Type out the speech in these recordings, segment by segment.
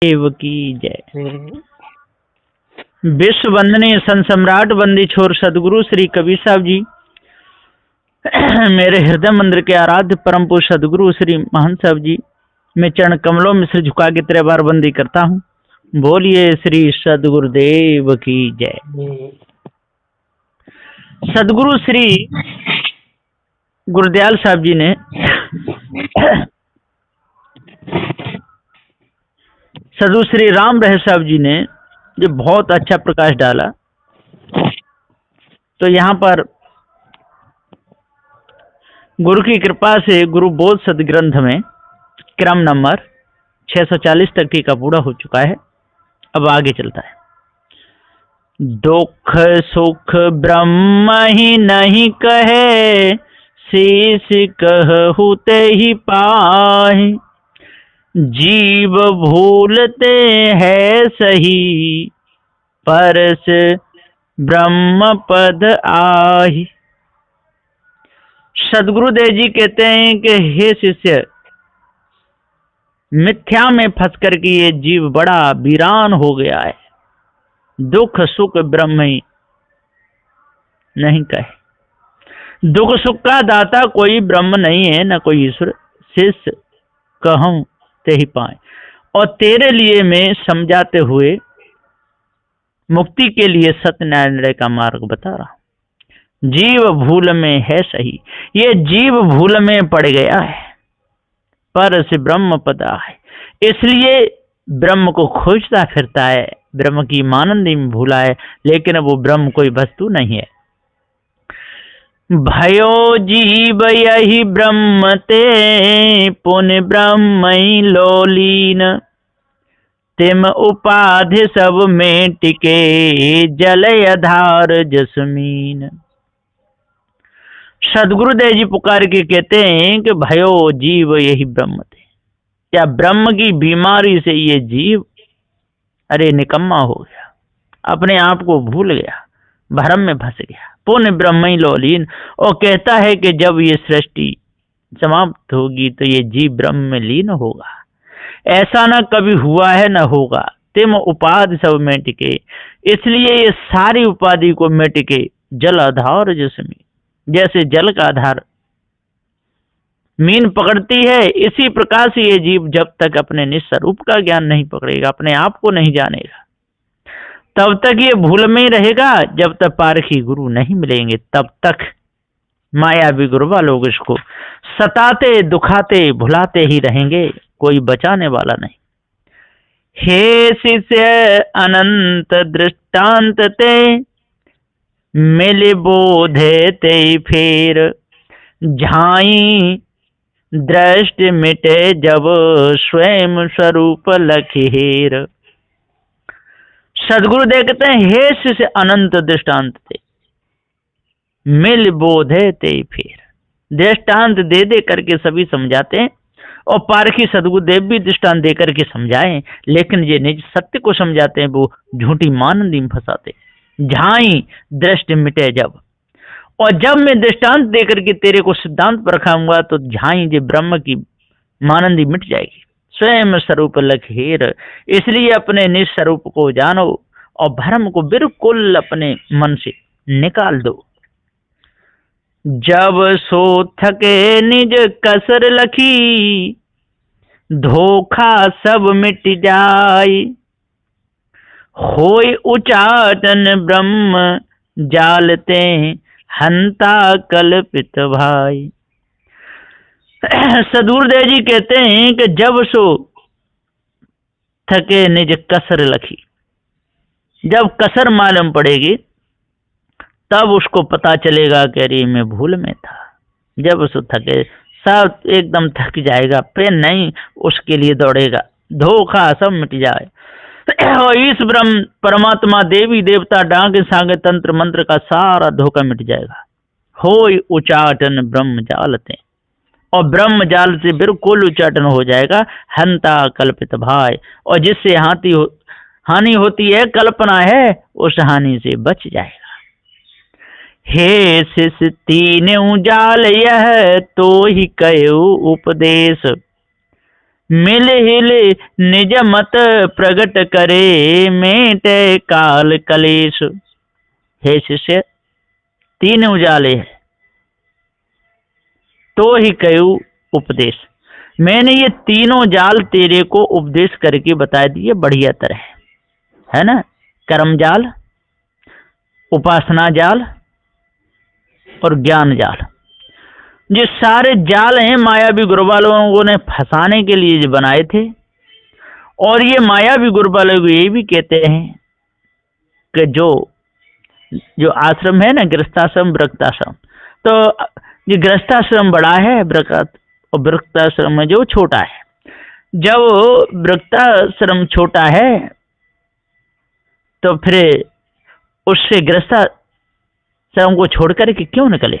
देव की जय। विश्व वंदनीय संत सम्राट बंदी छोर सदगुरु श्री कबीर साहब जी, मेरे हृदय मंदिर के आराध्य परम पुरुष सदगुरु श्री महंत साहब जी, मैं चरण कमलों में सिर झुका के 3 बार बंदी करता हूँ। बोलिए श्री सदगुरुदेव की जय। सदगुरु श्री गुरुदयाल साहब जी ने सदगुरु श्री राम रहे साहब जी ने जो बहुत अच्छा प्रकाश डाला, तो यहाँ पर गुरु की कृपा से गुरु बोध सदग्रंथ में क्रम नंबर 640 तक टीका पूरा हो चुका है। अब आगे चलता है। दुख सुख ब्रह्म ही नहीं कहे, शीश कहु ते ही पाहि। जीव भूलते हैं सही, परस ब्रह्म पद आहि। सदगुरुदेव जी कहते हैं कि हे शिष्य, मिथ्या में फंस करके ये जीव बड़ा वीरान हो गया है। दुख सुख ब्रह्म ही नहीं कहे। दुख सुख का दाता कोई ब्रह्म नहीं है, न कोई ईश्वर। शिष्य कहूं ते ही पाए। और तेरे लिए मैं समझाते हुए मुक्ति के लिए सत्यनारायण का मार्ग बता रहा हूं। जीव भूल में है सही, ये जीव भूल में पड़ गया है, पर से ब्रह्म पदा है, इसलिए ब्रह्म को खोजता फिरता है। ब्रह्म की मानंदी में भूला है, लेकिन वो ब्रह्म कोई वस्तु नहीं है। भयो जीव यही ब्रह्म ते, पुण्य ब्रह्म लोलीन। तिम उपाधि सब में टिके, जल आधार जसमीन। सदगुरुदेव जी पुकार के कहते हैं कि भयो जीव यही ब्रह्म थे। क्या ब्रह्म की बीमारी से ये जीव अरे निकम्मा हो गया, अपने आप को भूल गया, भ्रम में फंस गया। पुण्य ब्रह्म ही लोलीन। और कहता है कि जब ये सृष्टि समाप्त होगी तो ये जीव ब्रह्म में लीन होगा। ऐसा न कभी हुआ है न होगा। तिम उपाधि सब में टिके, इसलिए ये सारी उपाधि को में टिके। जल आधार जसमीन, जैसे जल का आधार मीन पकड़ती है, इसी प्रकार से ये जीव जब तक अपने निस्वरूप का ज्ञान नहीं पकड़ेगा, अपने आप को नहीं जानेगा, तब तक ये भूल में ही रहेगा। जब तक पारखी गुरु नहीं मिलेंगे, तब तक मायावी गुरुवा लोग इसको सताते दुखाते भुलाते ही रहेंगे, कोई बचाने वाला नहीं। हे शिष्य अनंत दृष्टांत ते, मिले बोधे ते फेर। झाई दृष्टि मिटे जब, स्वयं स्वरूप लखेर। सदगुरु देखते हैं हे शिष्य अनंत दृष्टांत थे, मिल बोधे ते फिर। दृष्टांत दे दे करके सभी समझाते हैं, और पारखी सदगुरुदेव भी दृष्टांत दे करके समझाएं, लेकिन ये निज सत्य को समझाते हैं वो झूठी मानंदी में फंसाते। झाई दृष्टि मिटे जब, और जब मैं दृष्टांत दे करके तेरे को सिद्धांत पर रखाऊंगा तो झाई जे ब्रह्म की मानंदी मिट जाएगी। स्वयं स्वरूप लखेर, इसलिए अपने निस्वरूप को जानो और भ्रम को बिल्कुल अपने मन से निकाल दो। जब सो थके निज कसर लखी, धोखा सब मिट जाए। होय उचाटन ब्रह्म जालते, हंता कल्पित भाई। सदगुरुदेव जी कहते हैं कि जब सो थके निज कसर लखी, जब कसर मालूम पड़ेगी तब उसको पता चलेगा कि अरे मैं भूल में था। जब सो थके, सब एकदम थक जाएगा, फिर नहीं उसके लिए दौड़ेगा, धोखा सब मिट जाए। और इस ब्रह्म परमात्मा देवी देवता डांग सांग तंत्र मंत्र का सारा धोखा मिट जाएगा। होय उचाटन ब्रह्म जालते, और ब्रह्म जाल से बिल्कुल उच्चाटन हो जाएगा। हंता कल्पित भाई, और जिससे हानि होती है, कल्पना है, उस हानि से बच जाएगा। हे शिष्य तीन जाल यह तो ही कयो उपदेश, मिल हिल निज मत प्रगट करे, मेटे काल कलेश। हे शिष्य, तीन उजाले है तो ही कयू उपदेश। मैंने ये तीनों जाल तेरे को उपदेश करके बता दिए बढ़िया तरह, है ना। कर्म जाल, उपासना जाल और ज्ञान जाल। ये सारे जाल हैं मायावी गुरुबा लोगों ने फंसाने के लिए जो बनाए थे। और ये मायावी गुरुबा लोग ये भी कहते हैं कि जो आश्रम है ना, गृहस्थाश्रम वृक्षाश्रम, तो ये गृहस्थाश्रम बड़ा है, और वृक्षाश्रम में जो छोटा है। जब वृक्षाश्रम छोटा है तो फिर उससे गृहस्थाश्रम को छोड़कर के क्यों निकले,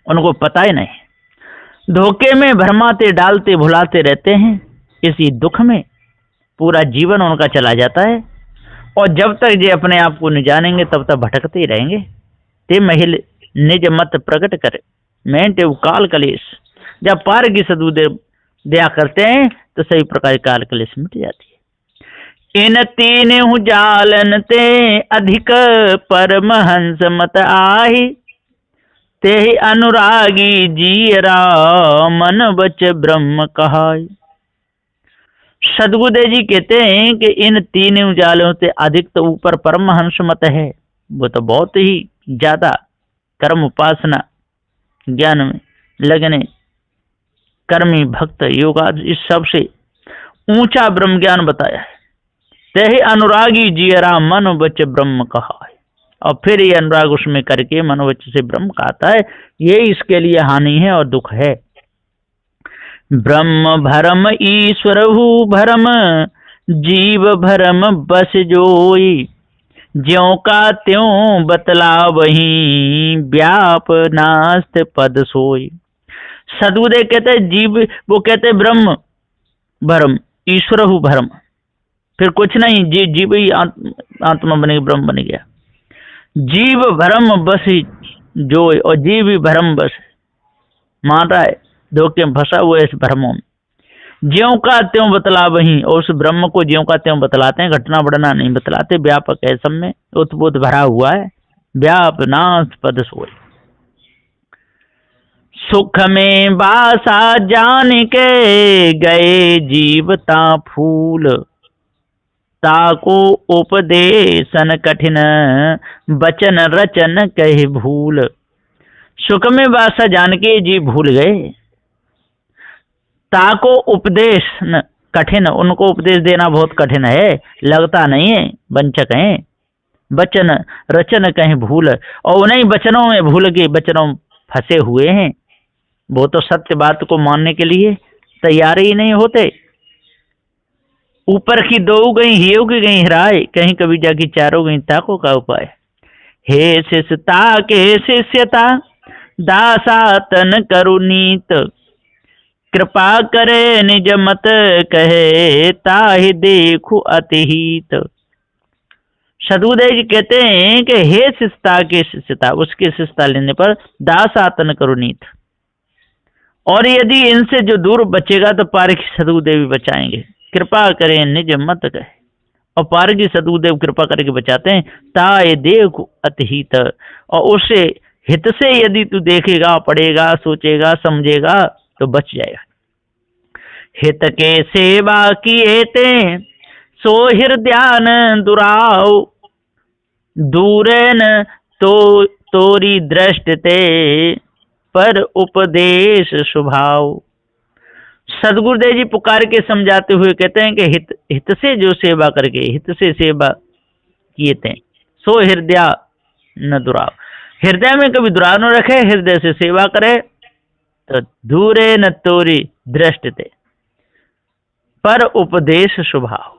उनको पता ही नहीं। धोखे में भरमाते डालते भुलाते रहते हैं, इसी दुख में पूरा जीवन उनका चला जाता है। और जब तक ये अपने आप को नहीं जानेंगे तब तक भटकते ही रहेंगे। ते महिल निज मत प्रकट करे, मेंटे काल कलेश। जब पार की सदुदेव दया करते हैं तो सही प्रकार काल कलेश मिट जाती है। इन तीन जालन ते अधिक परमहंस मत आही, ते अनुरागी जीरा मन बच ब्रह्म कहाई। सदगुरुदेव जी कहते हैं कि इन तीन उजालों से अधिक तो ऊपर परमहंस मत है, वो तो बहुत ही ज्यादा कर्म उपासना ज्ञान में लगने कर्मी भक्त योगा इस सब से ऊंचा ब्रह्म ज्ञान बताया है। ते अनुरागी जीरा मन बच ब्रह्म कहा है। और फिर ये अनुराग उसमें करके मनोवच से ब्रह्म कहता है, ये इसके लिए हानि है और दुख है। ब्रह्म भरम ईश्वरहु भरम, जीव भरम बस जोई। ज्यों का त्यों बतला वही, व्याप नास्त पद सोई। सदगुरुदेव कहते जीव, वो कहते ब्रह्म भरम ईश्वरहु भरम, फिर कुछ नहीं, जीव ही आत्मा बन गया, ब्रह्म बन गया। जीव भरम बस जोई, और जीव ही भरम बस मान रहा है, धोखे में फंसा हुआ है इस भ्रमों में। ज्यों का त्यों बतला वही, और उस ब्रह्म को ज्यों का त्यों बतलाते हैं, घटना बढ़ना नहीं बतलाते। व्यापक है, सब में उत्पोत भरा हुआ है। व्याप नाश पद सोई। सुख में बासा जान के गए जीवता फूल, ताको उपदेशन कठिन बचन रचन कहे भूल। सुख में बासा जान के जीव भूल गए, ताको उपदेश कठिन, उनको उपदेश देना बहुत कठिन है, लगता नहीं है, वंचक है। वचन रचन कहीं भूल, और उन्हीं वचनों में भूल के वचनों फंसे हुए हैं। वो तो सत्य बात को मानने के लिए तैयार ही नहीं होते। ऊपर की दो गई हियो की गई हिराए, कहीं कविता की चारों गई ताको का उपाय। हे शिष्यता के शिष्यता दासातन करुनीत, कृपा करे निज मत कहे ताहि देखु अतिहित। सदगुरुदेव जी कहते हैं कि हे शिष्यता के शिष्यता, उसके शिष्यता लेने पर दासातन करुनीत। और यदि इनसे जो दूर बचेगा तो पार की सदगुरुदेव बचाएंगे। कृपा करें निज मत कहे, और पार की सदगुरुदेव कृपा करके बचाते हैं। ताए देखु अतिहित, और उससे हित से यदि तू देखेगा, पढ़ेगा, सोचेगा, समझेगा तो बच जाएगा। हित के सेवा किए ते सो हृदयान दुराव, दूरन तो तोरी दृष्टि ते पर उपदेश स्वभाव। सदगुरुदेव जी पुकार के समझाते हुए कहते हैं कि हित से जो सेवा करके, हित से सेवा किए थे, सो हृदय न दुराव, हृदय में कभी दुराव न रखे, हृदय से सेवा करे तो दूरे न तोरी दृष्टि ते पर उपदेश स्वभाव।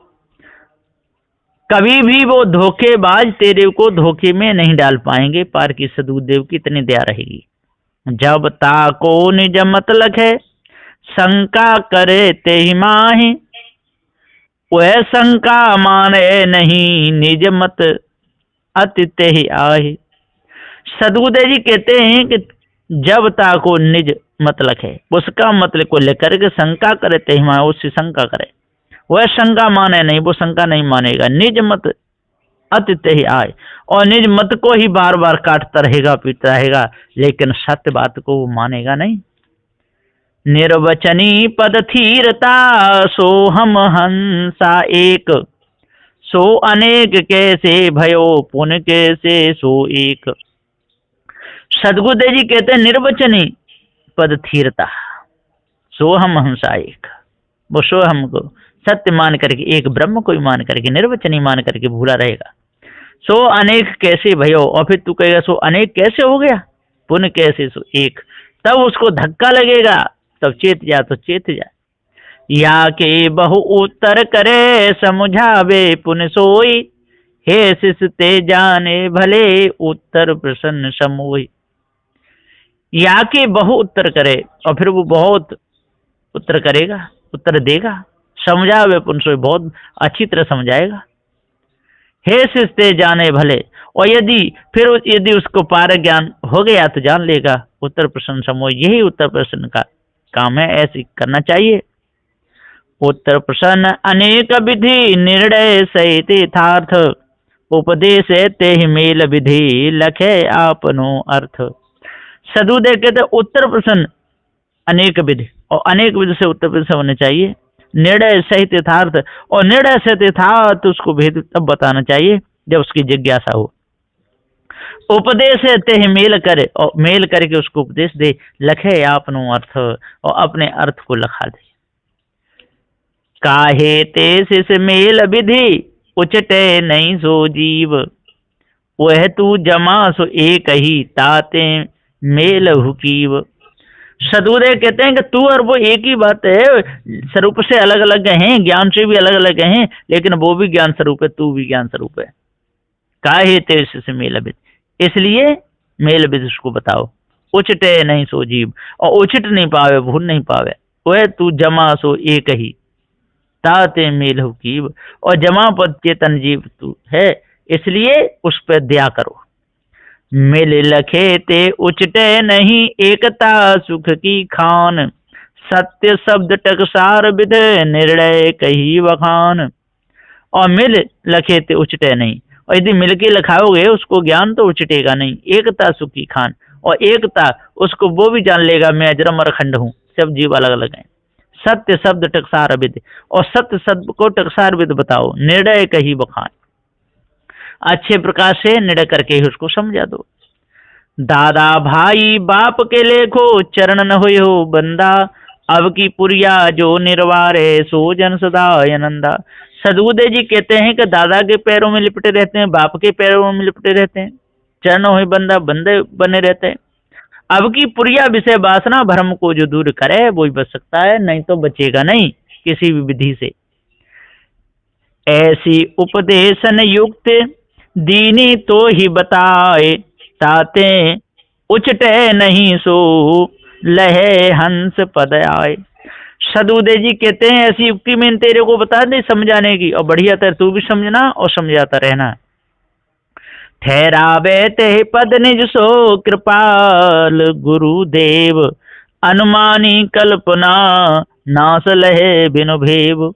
कभी भी वो धोखेबाज तेरे को धोखे में नहीं डाल पाएंगे। पार की सदगुरुदेव की इतनी दया रहेगी। जब ताको निज मत लखे, शंका करे ते ही माही, वह शंका माने नहीं, निज मत अति ते ही आही। सदगुरुदेव जी कहते हैं कि जब ताको निज मत लखे, उसका मतलब को लेकर के शंका करे ते उससे शंका करे, वह शंका माने नहीं, वो शंका नहीं मानेगा। निज मत अतित ही आए, और निज मत को ही बार बार काटता रहेगा, पीटता रहेगा, लेकिन सत्य बात को वो मानेगा नहीं। निर्वचनी पद थीरता, सो हम हंसा एक, सो अनेक कैसे भयो, पुन कैसे सो एक। सदगुरुदेव जी कहते हैं निर्वचनी पद थीरता, सो हम हंसा एक, वो सो हमको सत्य मान करके, एक ब्रह्म को ही मान करके, निर्वचनी मान करके भूला रहेगा। सो अनेक कैसे भयो, और फिर तू कहेगा सो अनेक कैसे हो गया, पुण्य कैसे सो एक, तब उसको धक्का लगेगा, तब चेत जा तो चेत जा। या के बहु उत्तर करे, समझावे पुण्य सोई, हे शिष्य ते जाने भले, उत्तर प्रसन्न समोई। या के बहु उत्तर करे, और फिर वो बहुत उत्तर करेगा, उत्तर देगा, समझावे पुण्य सोई, बहुत अच्छी तरह समझाएगा। हे शिष्य जाने भले, और यदि उसको पार ज्ञान हो गया तो जान लेगा, उत्तर प्रश्न समोह, यही उत्तर प्रश्न का काम है, ऐसे करना चाहिए। उत्तर प्रश्न अनेक विधि, निर्णय सहित यथार्थ, उपदेश ते ही मेल विधि, लखे आपनो अर्थ। सदुदेव कहते उत्तर प्रश्न अनेक विधि, और अनेक विधि से उत्तर प्रश्न होने चाहिए। निर्णय सहित यथार्थ, और निर्णय सहित यथार्थ उसको भेद तब बताना चाहिए जब उसकी जिज्ञासा हो। उपदेश ते ही मेल करे, और मेल करके उसको उपदेश दे, लखे आपनो अर्थ, और अपने अर्थ को लखा दे। काहे ते शिष मेल विधि, उचटे नहीं सो जीव, वह तू जमा सो एक ही, ताते मेल हुकीव। सदगुरुदेव कहते हैं कि तू और वो एक ही बात है, स्वरूप से अलग अलग हैं, ज्ञान से भी अलग अलग हैं, लेकिन वो भी ज्ञान स्वरूप है, तू भी ज्ञान स्वरूप है। काहे तेरे से मेल विद, इसलिए मेल विद उसको बताओ। उचटे नहीं सो जीव, और उचिट नहीं पावे, भूल नहीं पावे, वह तू जमा सो एक ही, ताते मेल हुकीव, और जमा पद चेतन जीव तू है, इसलिए उस पर दया करो। मिल लखे ते उचटे नहीं, एकता सुख की खान, सत्य शब्द टकसार विध, निर्णय कही वखान। और मिल लखे ते उचटे नहीं, और यदि मिल के लिखाओगे उसको ज्ञान तो उचटेगा नहीं। एकता सुख की खान, और एकता उसको वो भी जान लेगा, मैं अजरम और अखंड हूँ, सब जीव अलग अलग हैं। सत्य शब्द टकसार विद, और सत्य शब्द को टकसार विद बताओ, निर्णय कही वखान, अच्छे प्रकार से निर्णय करके ही उसको समझा दो। दादा भाई बाप के लेखो, चरण न हो बंदा, अब की पुरिया जो निर्वारे, सो जन सदा आनंदा। सदगुरुदेव जी कहते हैं कि दादा के पैरों में लिपटे रहते हैं, बाप के पैरों में लिपटे रहते हैं, चरण हो बंदा, बंदे बने रहते हैं। अब की पुरिया विषय वासना भ्रम को जो दूर करे वो ही बच सकता है, नहीं तो बचेगा नहीं किसी भी विधि से। ऐसी उपदेशन युक्त दीनी तो ही बताए, ताते उचटे नहीं सो लहे हंस पद आए। सदगुरुदेव जी कहते हैं ऐसी युक्ति में तेरे को बता दे समझाने की, और बढ़िया तरह तू भी समझना और समझाता रहना। ठहरावे ते पद निज सो कृपाल गुरुदेव, अनुमानी कल्पना नास लहे बिनु भेव।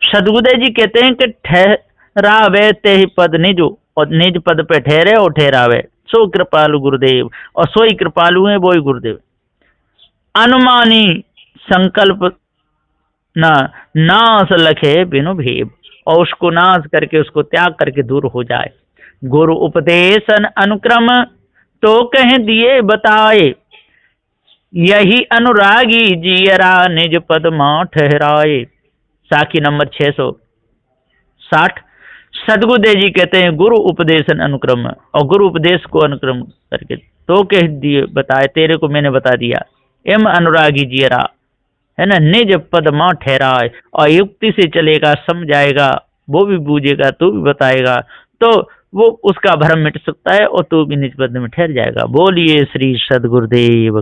सदगुरुदेव जी कहते हैं कि ठहरावे ते पद निज, और निज पद पे ठहरे और ठहरावे, सो कृपालु गुरुदेव, और सो ही कृपालु है वो ही गुरुदेव। अनुमानी संकल्प ना नाश लखे बिनु भेव, और उसको नाश करके उसको त्याग करके दूर हो जाए। गुरु उपदेशन अनुक्रम तो कह दिए बताए, यही अनुरागी जियरा निज पद मां ठहराए। साखी नंबर 660। सदगुरुदेव जी कहते हैं गुरु उपदेशन अनुक्रम, और गुरु उपदेश को अनुक्रम करके तो कह दिए बताए, तेरे को मैंने बता दिया। एम अनुरागी जियरा है ना, निज पद मां ठहराए, और युक्ति से चलेगा, समझाएगा, वो भी बूझेगा, तू भी बताएगा, तो वो उसका भ्रम मिट सकता है, और तू भी निज पद में ठहर जाएगा। बोलिए श्री सदगुरुदेव।